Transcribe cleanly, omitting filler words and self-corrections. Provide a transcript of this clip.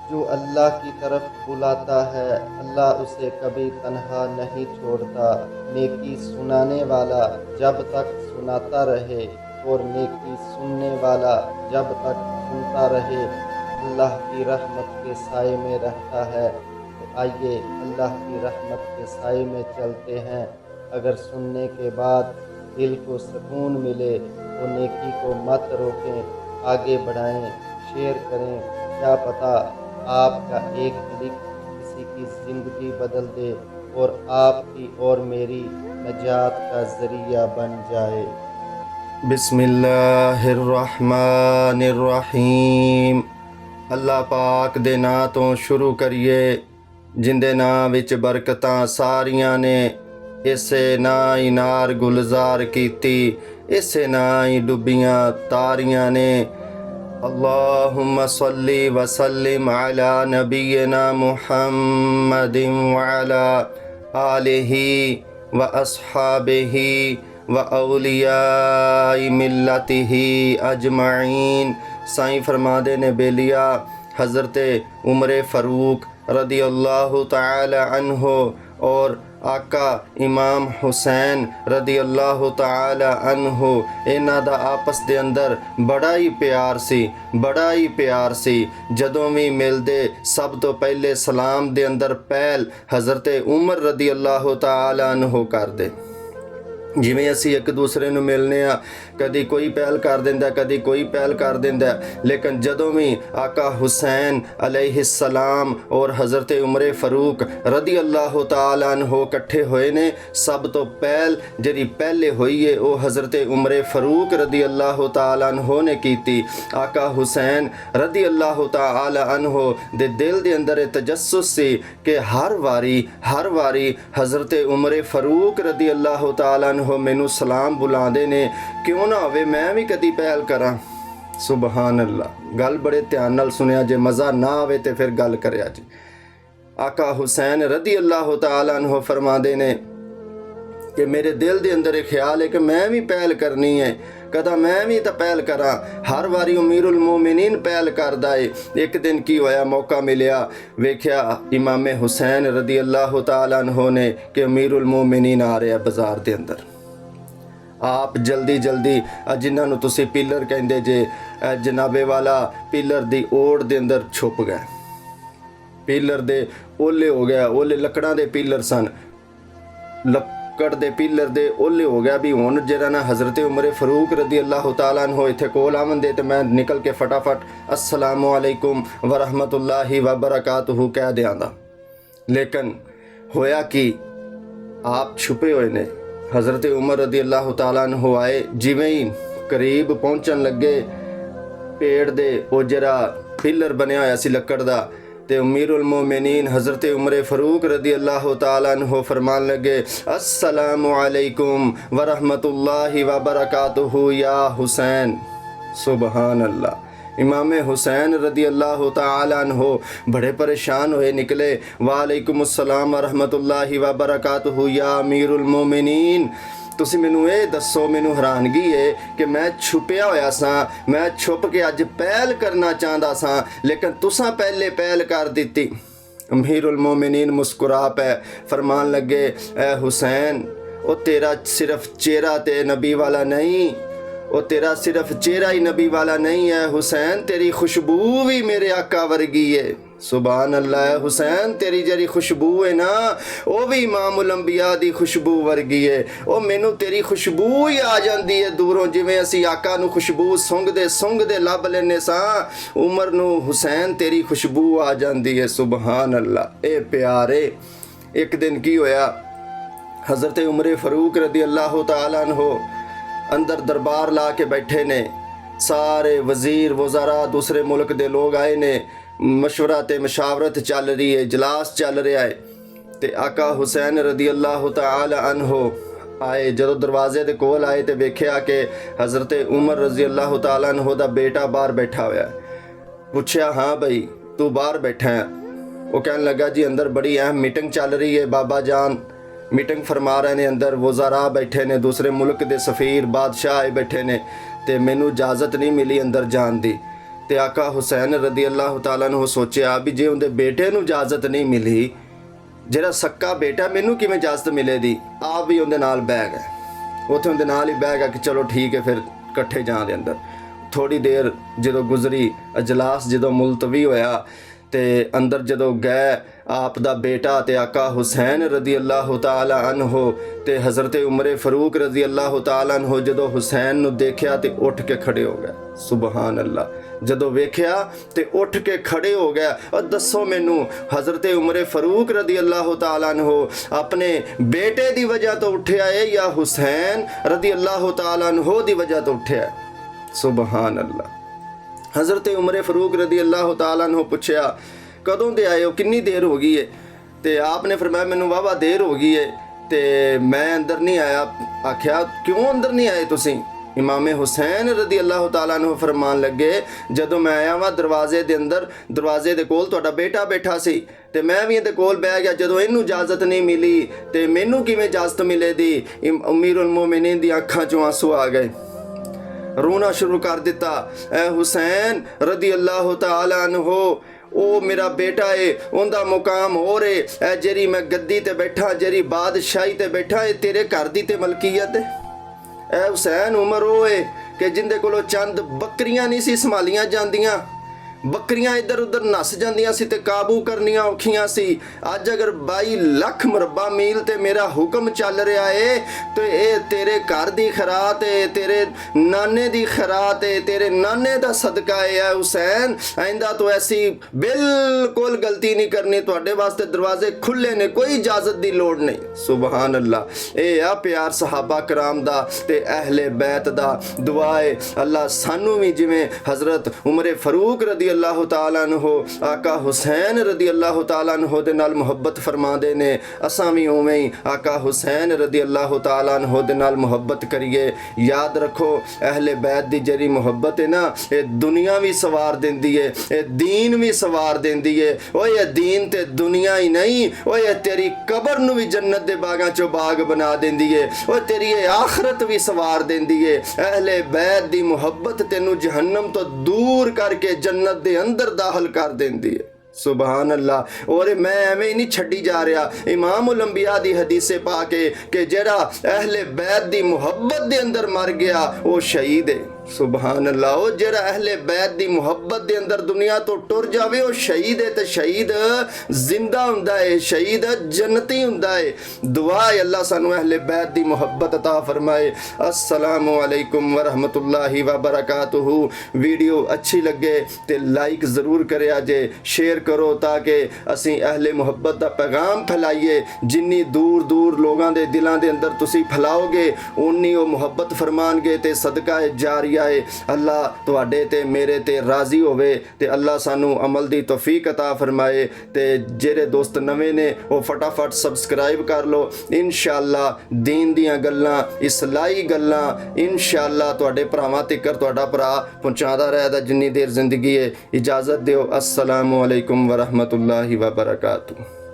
جو اللہ کی طرف بلاتا ہے اللہ اسے کبھی تنہا نہیں چھوڑتا۔ نیکی سنانے والا جب تک سناتا رہے اور نیکی سننے والا جب تک سنتا رہے اللہ کی رحمت کے سائے میں رہتا ہے۔ تو آئیے اللہ کی رحمت کے سائے میں چلتے ہیں۔ اگر سننے کے بعد دل کو سکون ملے تو نیکی کو مت روکیں، آگے بڑھائیں، شیئر کریں۔ کیا پتہ آپ کا ایک کلک کسی کی زندگی بدل دے اور آپ کی اور میری نجات کا ذریعہ بن جائے۔ بسم اللہ الرحمن الرحیم۔ اللہ پاک دے ناں تو شروع کریے جن دے ناں وچ برکتاں ساریاں نے، اسے ناں ہی نار گلزار کیتی، اسے ناں ہی ڈبیاں تاریاں نے۔ اللہم صلی وسلم علی نبینا محمد وعلی آلہ و اصحابہ و اولیاء ملتہ اجمعین۔ سائیں فرما دے نے بیلیا حضرت عمر فاروق رضی اللہ تعالی عنہ اور آقا امام حسین رضی اللہ تعالی عنہ، انہاں دا آپس دے اندر بڑا ہی پیار سی۔ جدوں بھی ملدے سب تو پہلے سلام دے اندر پہل حضرت عمر رضی اللہ تعالی عنہ کر دے۔ جویں اسی ایک دوسرے نو ملنے ہاں، کدی کوئی پہل کر دیندا کدی کوئی پہل کر دیندا، لیکن جدوں بھی آقا حسین علیہ السلام اور حضرت عمر فاروق رضی اللہ تعالیٰ عنہ کٹھے ہوئے نے، سب تو پہل جڑی پہلے ہوئی ہے وہ حضرت عمر فاروق رضی اللہ تعالیٰ عنہ نے کیتی۔ آقا حسین رضی اللہ تعالیٰ عنہ دے دل دے اندر تجسس سی کہ ہر واری حضرت عمر فاروق رضی اللہ تعالیٰ عنہ مینوں سلام بلا دے نے، کیوں نہ ہوئے میں بھی کدی پہل کراں۔ سبحان اللہ، گل بڑے دھیان نال سنیا جے، مزہ نہ آوے تے پھر گل کریا جی۔ آقا حسین رضی اللہ تعالیٰ عنہ فرما دے نے کہ میرے دل دے اندر ایک خیال ہے کہ میں بھی پہل کرنی ہے، کدا میں بھی تا پہل کراں۔ ہر واری امیر المومنین پہل کردا ہے۔ ایک دن کی ہویا، موقع ملیا، ویکھیا امام حسین رضی اللہ تعالیٰ عنہ نے کہ امیر المومنین آ رہے بازار دے اندر۔ آپ جلدی جنہاں نو تسی پیلر کہندے جے، جنابے والا پیلر دی اوڑ دے اندر چھپ گئے، پیلر دے اولے ہو گیا، اولے لکڑاں دے پیلر سن، لکڑ دے پیلر دے اولے ہو گیا بھی ہن جڑا نا حضرت عمر فاروق رضی اللہ تعالیٰ عنہ ایتھے کول آون دے تے میں نکل کے فٹافٹ السلام علیکم ورحمۃ اللہ وبرکاتہ کہہ دیاں دا۔ لیکن ہویا کہ آپ چھپے ہوئے نے۔ حضرت عمر رضی اللہ تعالیٰ عنہ آئے، جویں ہی قریب پہنچن لگے پیڑ دے او جڑا پلر بنیا ہویا سی لکڑ دا، تے امیر المومنین حضرت عمر فاروق رضی اللہ تعالیٰ عنہ فرمان لگے السلام علیکم ورحمۃ اللہ وبرکاتہ یا حسین۔ سبحان اللہ۔ امام حسین رضی اللہ تعالیٰ عنہ بڑے پریشان ہوئے نکلے، وعلیکم السلام ورحمۃ اللہ وبرکاتہ یا امیر المومنین۔ تسی مینوں اے دسو، مینوں حیرانگی ہے کہ میں چھپیا ہویا ساں، میں چھپ کے اج پہل کرنا چاہندا ساں لیکن تساں پہلے پہل کر دتی۔ امیر المومنین مسکرا پے، فرمان لگے اے حسین، او تیرا صرف چہرہ تے نبی والا نہیں، او تیرا صرف چہرہ ہی نبی والا نہیں ہے حسین، تیری خوشبو بھی میرے آقا ورگی ہے۔ سبحان اللہ۔ ہے حسین، تیری جڑی خوشبو ہے نا وہ بھی امام الانبیاء دی خوشبو ورگی ہے، او مینوں تیری خوشبو ہی آ جاندی ہے دوروں، جویں اسی آقا نو خوشبو سونگ دے لب لینے ساں، عمر نو حسین تیری خوشبو آ جاندی ہے۔ سبحان اللہ۔ اے پیارے، ایک دن کی ہویا، حضرت عمر فاروق رضی اللہ تعالیٰ عنہ اندر دربار لا کے بیٹھے نے، سارے وزیر وزراء دوسرے ملک دے لوگ آئے نے، مشورہ تے مشاورت چل رہی ہے، اجلاس چل رہا ہے، تے آقا حسین رضی اللہ تعالی عنہ آئے۔ جدو دروازے دے کول آئے تے ویکھیا کہ حضرت عمر رضی اللہ تعالی عنہ دا بیٹا باہر بیٹھا ہوا ہے۔ پوچھیا ہاں بھائی تو باہر بیٹھا ہے؟ وہ کہنے لگا جی اندر بڑی اہم میٹنگ چل رہی ہے، بابا جان میٹنگ فرما رہے نے، اندر وزراء بیٹھے نے، دوسرے ملک دے سفیر بادشاہ آئے بیٹھے نے، تے مینوں اجازت نہیں ملی اندر جان دی۔ ਤੇ ਆਕਾ ਹੁਸੈਨ ਰਜ਼ੀ ਅੱਲਾਹੁ ਤਾਲਾ ਨੂੰ ਸੋਚਿਆ ਵੀ ਜੇ ਉਹਦੇ ਬੇਟੇ ਨੂੰ ਇਜਾਜ਼ਤ ਨਹੀਂ ਮਿਲੀ, ਜਿਹੜਾ ਸੱਕਾ ਬੇਟਾ, ਮੈਨੂੰ ਕਿਵੇਂ ਇਜਾਜ਼ਤ ਮਿਲੇਗੀ। ਆਪ ਵੀ ਉਹਦੇ ਨਾਲ ਬਹਿ ਗਏ, ਉੱਥੇ ਉਹਦੇ ਨਾਲ ਹੀ ਬਹਿ ਗਿਆ ਕਿ ਚਲੋ ਠੀਕ ਹੈ, ਫਿਰ ਇਕੱਠੇ ਜਾਣ ਦੇ ਅੰਦਰ। ਥੋੜੀ ਦੇਰ ਜਦੋਂ ਗੁਜ਼ਰੀ, ਅਜਲਾਸ ਜਦੋਂ ਮੁਲਤਵੀ ਹੋਇਆ ਤੇ ਅੰਦਰ ਜਦੋਂ ਗਏ, ਆਪ ਦਾ ਬੇਟਾ ਤੇ ਆਕਾ ਹੁਸੈਨ ਰਜ਼ੀ ਅੱਲਾਹੁ ਤਾਲਾ ਅਨਹੂ ਤੇ ਹਜ਼ਰਤ ਉਮਰ ਫਾਰੂਕ ਰਜ਼ੀ ਅੱਲਾਹੁ ਤਾਲਾ ਅਨਹੂ ਜਦੋਂ ਹੁਸੈਨ ਨੂੰ ਦੇਖਿਆ ਤੇ ਉੱਠ ਕੇ ਖੜੇ ਹੋ ਗਏ। ਸੁਬਹਾਨ ਅੱਲਾ, ਜਦੋਂ ਵੇਖਿਆ ਤੇ ਉੱਠ ਕੇ ਖੜੇ ਹੋ ਗਏ। ਔਰ ਦੱਸੋ ਮੈਨੂੰ, ਹਜ਼ਰਤ ਉਮਰ ਫਾਰੂਕ ਰਜ਼ੀ ਅੱਲਾਹੁ ਤਾਲਾ ਅਨਹੂ ਆਪਣੇ ਬੇਟੇ ਦੀ ਵਜ੍ਹਾ ਤੋਂ ਉੱਠਿਆ ਹੈ ਜਾਂ ਹੁਸੈਨ ਰਜ਼ੀ ਅੱਲਾਹੁ ਤਾਲਾ ਅਨਹੂ ਦੀ ਵਜ੍ਹਾ ਤੋਂ ਉੱਠਿਆ? ਸੁਬਹਾਨ ਅੱਲਾ। ਹਜ਼ਰਤ ਉਮਰ ਫਾਰੂਕ ਰਜ਼ੀ ਅੱਲਾਹੁ ਤਾਲਾ ਅਨਹੂ ਪੁੱਛਿਆ, ਕਦੋਂ ਦੇ ਆਏ ਹੋ, ਕਿੰਨੀ ਦੇਰ ਹੋ ਗਈ ਹੈ? ਤੇ ਆਪ ਨੇ ਫਰਮਾਇਆ, ਮੈਨੂੰ ਵਾਹਵਾ ਦੇਰ ਹੋ ਗਈ ਹੈ ਤੇ ਮੈਂ ਅੰਦਰ ਨਹੀਂ ਆਇਆ। ਆਖਿਆ, ਕਿਉਂ ਅੰਦਰ ਨਹੀਂ ਆਏ ਤੁਸੀਂ? ਇਮਾਮ ਹੁਸੈਨ ਰਜ਼ੀ ਅੱਲਾਹੁ ਤਾਲਾ ਅਨਹੂ ਫਰਮਾਨ ਲੱਗੇ, ਜਦੋਂ ਮੈਂ ਆਇਆ ਵਾਂ ਦਰਵਾਜ਼ੇ ਦੇ ਅੰਦਰ, ਦਰਵਾਜ਼ੇ ਦੇ ਕੋਲ ਤੁਹਾਡਾ ਬੇਟਾ ਬੈਠਾ ਸੀ ਤੇ ਮੈਂ ਵੀ ਇਹਦੇ ਕੋਲ ਬਹਿ ਗਿਆ। ਜਦੋਂ ਇਹਨੂੰ ਇਜਾਜ਼ਤ ਨਹੀਂ ਮਿਲੀ ਤੇ ਮੈਨੂੰ ਕਿਵੇਂ ਇਜਾਜ਼ਤ ਮਿਲੇਗੀ? ਅਮੀਰੁਲ ਮੋਮਿਨੀਨ ਦੀ ਅੱਖਾਂ 'ਚੋਂ ਆਂਸੂ ਆ ਗਏ, ਰੋਣਾ ਸ਼ੁਰੂ ਕਰ ਦਿੱਤਾ। ਐ ਹੁਸੈਨ ਰਜ਼ੀ ਅੱਲਾਹੁ ਤਾਲਾ ਅਨਹੂ, ਉਹ ਮੇਰਾ ਬੇਟਾ ਏ, ਉਹਦਾ ਮੁਕਾਮ ਹੋਰ ਏ। ਐ ਜਿਹੜੀ ਮੈਂ ਗੱਦੀ ਤੇ ਬੈਠਾ, ਜਿਹੜੀ ਬਾਦਸ਼ਾਹੀ ਤੇ ਬੈਠਾ, ਇਹ ਤੇਰੇ ਘਰ ਦੀ ਤੇ ਮਲਕੀਅਤ ਹੈ। ਐ ਹੁਸੈਨ, ਉਮਰ ਉਹ ਏ ਕਿ ਜਿੰਦੇ ਕੋਲੋਂ ਚੰਦ ਬੱਕਰੀਆਂ ਨਹੀਂ ਸੀ ਸੰਭਾਲੀਆਂ ਜਾਂਦੀਆਂ, ਬੱਕਰੀਆਂ ਇੱਧਰ ਉੱਧਰ ਨੱਸ ਜਾਂਦੀਆਂ ਸੀ ਤੇ ਕਾਬੂ ਕਰਨੀਆਂ ਔਖੀਆਂ ਸੀ। ਅੱਜ ਅਗਰ 22 ਲੱਖ ਮੁਰੱਬਾ ਮੀਲ ਤੇ ਮੇਰਾ ਹੁਕਮ ਚੱਲ ਰਿਹਾ ਏ ਤੇ ਇਹ ਤੇਰੇ ਘਰ ਦੀ ਖਰਾਤ ਏ, ਤੇਰੇ ਨਾਨੇ ਦੀ ਖਰਾਤ ਏ, ਤੇਰੇ ਨਾਨੇ ਦਾ ਸਦਕਾ ਏ। ਐ ਹੁਸੈਨ, ਆਇੰਦਾ ਤੋਂ ਐਸੀ ਬਿਲਕੁਲ ਗਲਤੀ ਨਹੀਂ ਕਰਨੀ, ਤੁਹਾਡੇ ਵਾਸਤੇ ਦਰਵਾਜ਼ੇ ਖੁੱਲੇ ਨੇ, ਕੋਈ ਇਜਾਜ਼ਤ ਦੀ ਲੋੜ ਨਹੀਂ। ਸੁਬਹਾਨ ਅੱਲਾ। ਇਹ ਆ ਪਿਆਰ ਸਹਾਬਾ ਕਰਾਮ ਦਾ ਤੇ ਅਹਿਲੇ ਬੈਤ ਦਾ। ਦੁਆ ਏ ਅੱਲਾ ਸਾਨੂੰ ਵੀ ਜਿਵੇਂ ਹਜ਼ਰਤ ਉਮਰ ਫਾਰੂਕ ਰਜ਼ੀ ਅੱਲਾਹੁ ਤਾਲਾ ਅਨਹੂ ਆਕਾ ਹੁਸੈਨ ਰਜ਼ੀ ਅੱਲਾਹੁ ਤਾਲਾ ਅਨਹੂ ਦੇ ਨਾਲ ਮੁਹੱਬਤ ਫਰਮਾਉਂਦੇ ਨੇ, ਅਸਾਂ ਵੀ ਉਵੇਂ ਹੀ ਆਕਾ ਹੁਸੈਨ ਰਜ਼ੀ ਅੱਲਾਹੁ ਤਾਲਾ ਅਨਹੂ ਦੇ ਨਾਲ ਮੁਹੱਬਤ ਕਰੀਏ। ਯਾਦ ਰੱਖੋ, ਅਹਿਲੇ ਬੈਤ ਦੀ ਜਿਹੜੀ ਮੁਹੱਬਤ ਹੈ ਨਾ, ਇਹ ਦੁਨੀਆ ਵੀ ਸਵਾਰ ਦਿੰਦੀ ਹੈ, ਇਹ ਦੀਨ ਵੀ ਸਵਾਰ ਦਿੰਦੀ ਹੈ। ਓਏ ਇਹ ਦੀਨ ਤੇ ਦੁਨੀਆ ਹੀ ਨਹੀਂ, ਓਏ ਇਹ ਤੇਰੀ ਕਬਰ ਨੂੰ ਵੀ ਜੰਨਤ ਦੇ ਬਾਗਾਂ ਚੋਂ ਬਾਗ ਬਣਾ ਦਿੰਦੀ ਹੈ। ਓਏ ਤੇਰੀ ਇਹ ਆਖਰਤ ਵੀ ਸਵਾਰ ਦਿੰਦੀ ਹੈ। ਅਹਿਲੇ ਬੈਤ ਦੀ ਮੁਹੱਬਤ ਤੈਨੂੰ ਜਹੰਨਮ ਤੋਂ ਦੂਰ ਕਰਕੇ ਜੰਨਤ ਦੇ ਅੰਦਰ ਦਾਖਲ ਕਰ ਦਿੰਦੀ ਹੈ। ਸੁਬਹਾਨ ਅੱਲਾ। ਔਰ ਮੈਂ ਐਵੇਂ ਹੀ ਨਹੀਂ ਛੱਡੀ ਜਾ ਰਿਹਾ, ਇਮਾਮੁਲ ਅੰਬਿਆ ਦੀ ਹਦੀਸੇ ਪਾ ਕੇ ਕਿ ਜਿਹੜਾ ਅਹਿਲੇ ਬੈਤ ਦੀ ਮੁਹੱਬਤ ਦੇ ਅੰਦਰ ਮਰ ਗਿਆ ਉਹ ਸ਼ਹੀਦ ਹੈ। ਸੁਬਹਾਨ ਅੱਲਾ। ਉਹ ਜਿਹੜਾ ਅਹਿਲੇ ਬੈਤ ਦੀ ਮੁਹੱਬਤ ਦੇ ਅੰਦਰ ਦੁਨੀਆ ਤੋਂ ਟੁਰ ਜਾਵੇ ਉਹ ਸ਼ਹੀਦ ਹੈ, ਤੇ ਸ਼ਹੀਦ ਜ਼ਿੰਦਾ ਹੁੰਦਾ ਹੈ, ਸ਼ਹੀਦ ਜੰਨਤੀ ਹੁੰਦਾ ਹੈ। ਦੁਆ ਹੈ ਅੱਲਾ ਸਾਨੂੰ ਅਹਿਲੇ ਬੈਤ ਦੀ ਮੁਹੱਬਤ ਅਤਾ ਫਰਮਾਏ। अस्सलामु अलैकुम वरहमतुल्लाहि वबरकातुहू। वीडियो अच्छी लगे तो लाइक ज़रूर करिया जे, शेयर करो ताकि असी अहले मुहब्बत का पैगाम फैलाइए। जिन्नी दूर दूर लोगों के दिलों के अंदर तुसी फैलाओगे उन्नी वो मुहब्बत फरमानगे ते सदका जारी आए। अल्लाह तुहाडे ते मेरे ते राज़ी होवे ते अल्लाह सानू अमल दी तौफीक अता फरमाए। ते जेरे दोस्त नवे ने वो फटाफट सबसक्राइब कर लो। इंशाअल्लाह दीन दियां गल्लां, इस्लाही गल्लां इंशाअल्लाह तुहाडे भरावां तिकर तुहाडा भरा पहुंचादा रहेगा जिन्नी देर जिंदगी है। इजाज़त दिओ। अस्सलामु अलैकुम वरहमतुल्लाहि वबरकातुहू।